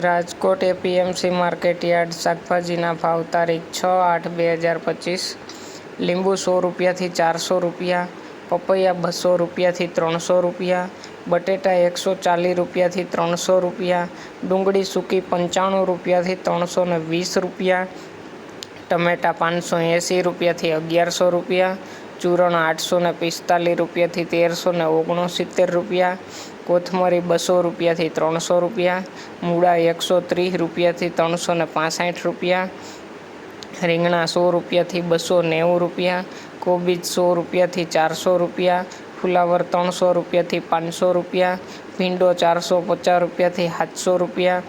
Rajkot APMC market yard શાકભાજીના ભાવ તારીખ 6/8/2025। લીંબુ 100 રૂપિયાથી 400 રૂપિયા, પપૈયા 200 રૂપિયાથી 300 રૂપિયા, બટેટા 140 રૂપિયાથી 300 રૂપિયા, ડુંગળી સૂકી 95 રૂપિયાથી 320 રૂપિયા, ટમેટા 580 રૂપિયાથી 1100 રૂપિયા, ચૂરણ 845 રૂપિયાથી 1369 રૂપિયા, કોથમરી 200 રૂપિયાથી 300 રૂપિયા, મૂળા 130 રૂપિયાથી 365 રૂપિયા, રીંગણા 100 રૂપિયાથી 290 રૂપિયા, કોબીજ 100 રૂપિયાથી 400 રૂપિયા, ફુલાવર 300 રૂપિયાથી 500 રૂપિયા, ભીંડો 450 રૂપિયાથી 700 રૂપિયા,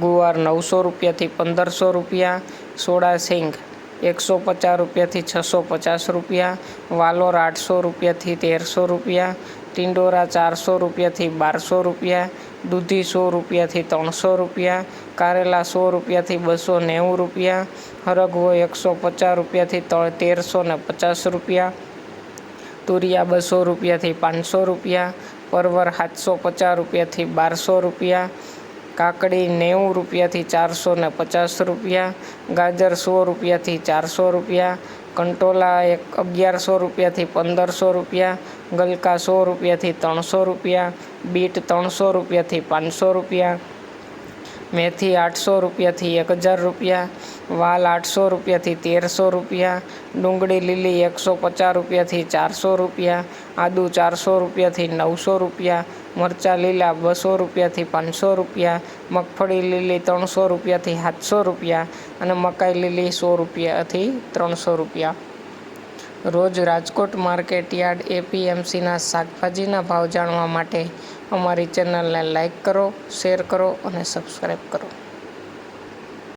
ગુવાર 900 રૂપિયાથી 1500 રૂપિયા, સોડા સિંગ 150 રૂપિયાથી 650 રૂપિયા, વાલોર 800 રૂપિયાથી 1300 રૂપિયા, ટિંડોરા 400 રૂપિયાથી 1200 રૂપિયા, દૂધી 100 રૂપિયાથી 300 રૂપિયા, કારેલા 100 રૂપિયાથી 290 રૂપિયા, હરગવો 150 રૂપિયાથી 1350 રૂપિયા, તુરિયા 200 રૂપિયાથી 500 રૂપિયા, પરવર 750 રૂપિયાથી 1200 રૂપિયા, કાકડી 90 રૂપિયાથી 450 રૂપિયા, ગાજર 100 રૂપિયાથી 400 રૂપિયા, કંટોલા 1100 રૂપિયાથી 1500 રૂપિયા, ગલકા 100 રૂપિયાથી 300 રૂપિયા, બીટ 300 રૂપિયાથી 500 રૂપિયા, મેથી 800 રૂપિયાથી 1000 રૂપિયા, વાલ 800 રૂપિયાથી 1300 રૂપિયા, ડુંગળી લીલી 150 રૂપિયાથી 400 રૂપિયા, આદુ 400 રૂપિયાથી 900 રૂપિયા, મરચાં લીલા 200 રૂપિયાથી 500 રૂપિયા, મગફળી લીલી 300 રૂપિયાથી 700 રૂપિયા અને મકાઈ લીલી 100 રૂપિયાથી 300 રૂપિયા। રોજ રાજકોટ માર્કેટયાર્ડ એપીએમસીના શાકભાજીના ભાવ જાણવા માટે અમારી ચેનલને લાઇક કરો, શેર કરો અને સબસ્ક્રાઈબ કરો।